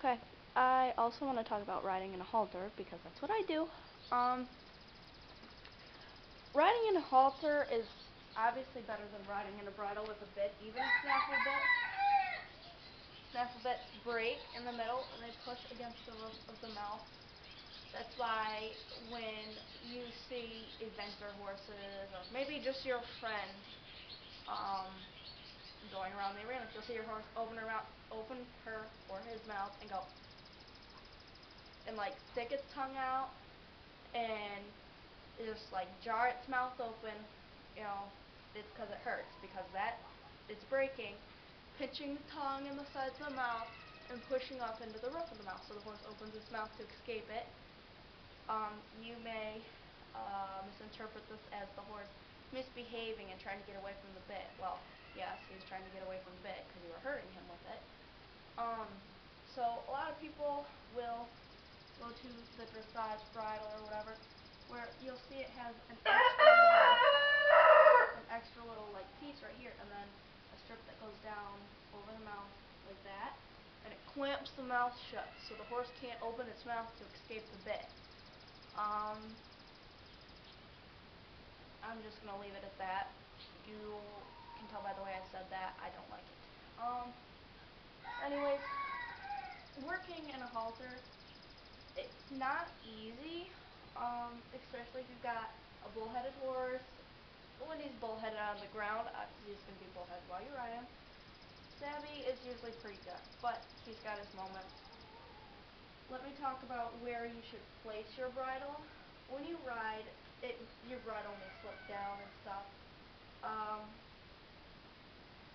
Okay, I also want to talk about riding in a halter because that's what I do. Riding in a halter is obviously better than riding in a bridle with a bit. Even a snaffle bits break in the middle and they push against the roof of the mouth. That's why when you see eventer horses or maybe just your friend going around the arena, you'll see your horse open her or his mouth and go and like stick its tongue out and just like jar its mouth open. It's because it hurts, because it's breaking, pinching the tongue in the sides of the mouth and pushing up into the roof of the mouth, so the horse opens its mouth to escape it. You may misinterpret this as the horse misbehaving and trying to get away from the bit. Well, yes, he was trying to get away from the bit because you were hurting him with it. So a lot of people will go to the dressage bridle or whatever, where you'll see it has an extra little like piece right here, and then a strip that goes down over the mouth like that, and it clamps the mouth shut, so the horse can't open its mouth to escape the bit. I'm just gonna leave it at that. You can tell by the way I said that I don't like it. Anyways, working in a halter, it's not easy, especially if you've got a bullheaded horse. When he's bullheaded on the ground, obviously he's going to be bullheaded while you ride him. Savvy is usually pretty good, but he's got his moments. Let me talk about where you should place your bridle. When you ride, your bridle may slip down and stuff.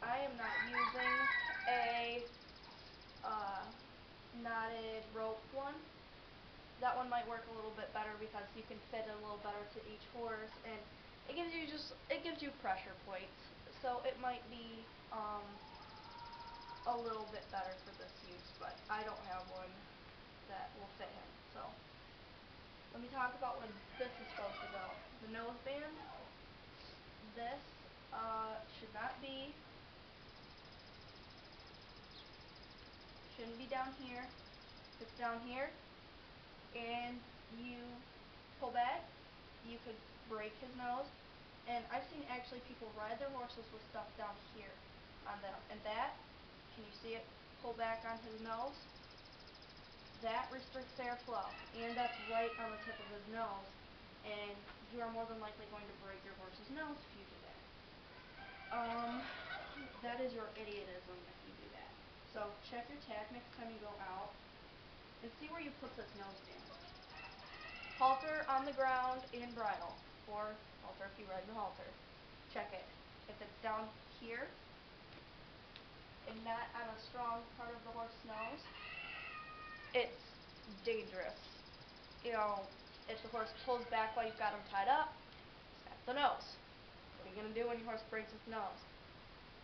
I am not using a knotted rope one. That one might work a little bit better because you can fit it a little better to each horse, and it gives you pressure points. So it might be a little bit better for this use, but I don't have one that will fit him. So let me talk about where this is supposed to go. The nose band. This shouldn't be down here. It's down here, and you pull back, you could break his nose. And I've seen actually people ride their horses with stuff down here on them. And that, can you see it pull back on his nose? That restricts airflow, and that's right on the tip of his nose. And you are more than likely going to break your horse's nose if you do that. That is your idiotism if you do that. So check your tack next time you go out and see where you put this nose band. Halter on the ground in bridle, or halter if you ride the halter. Check it. If it's down here and not on a strong part of the horse's nose, it's dangerous. If the horse pulls back while you've got him tied up, snap the nose. What are you going to do when your horse breaks its nose?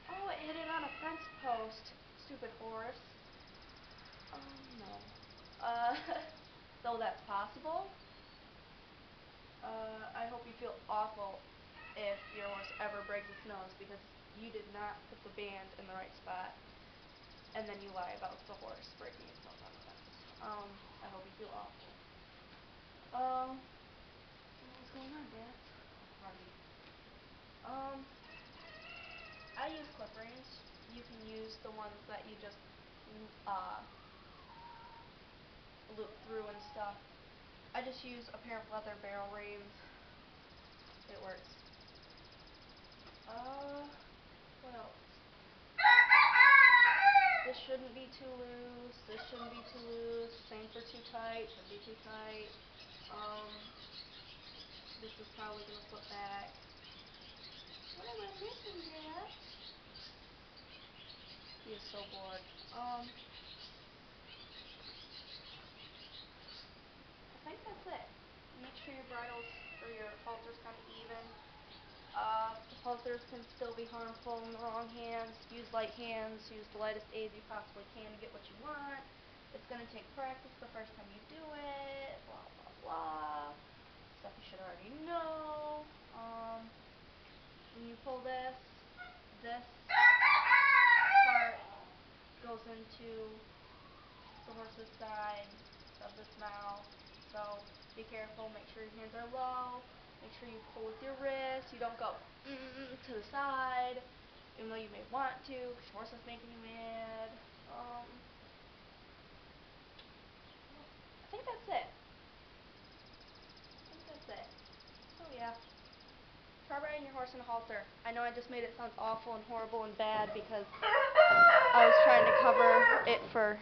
Oh, it hit it on a fence post. Stupid horse. Oh, no. Though that's possible, I hope you feel awful if your horse ever breaks its nose because you did not put the band in the right spot, and then you lie about the horse breaking its nose on the fence. I hope you feel awful. What's going on, Dad? Party. I use clip reins. You can use the ones that you just loop through and stuff. I just use a pair of leather barrel reins. It works. What else? This shouldn't be too loose. This shouldn't be too loose. Same for too tight. Shouldn't be too tight. This is probably going to flip back. What am I missing, Dad? He is so bored. I think that's it. Make sure your bridles or your halters kind of even. Halters can still be harmful in the wrong hands. Use light hands. Use the lightest aid you possibly can to get what you want. It's going to take practice the first time you do it. Blah, blah, blah. Stuff you should already know. When you pull this part goes into the horse's horse's side of his mouth. So be careful, make sure your hands are low, make sure you pull with your wrist, you don't go to the side, even though you may want to, because your horse is making you mad. I think that's it. So yeah. Try riding your horse in a halter. I know I just made it sound awful and horrible and bad because I was trying to cover it for,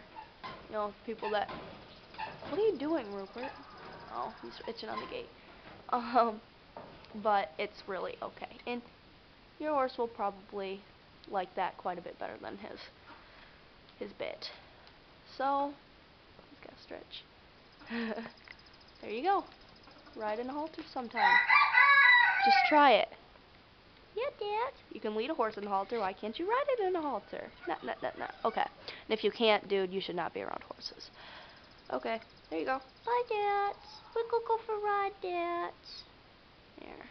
people that... What are you doing, Rupert? Oh, he's itching on the gate. But it's really okay. And your horse will probably like that quite a bit better than his bit. So, he's got to stretch. There you go. Ride in a halter sometime. Just try it. Yeah, Dad. You can lead a horse in a halter. Why can't you ride it in a halter? No. Okay. And if you can't, dude, you should not be around horses. Okay. There you go. Bye, Dad. We could go for a ride, Dad. There.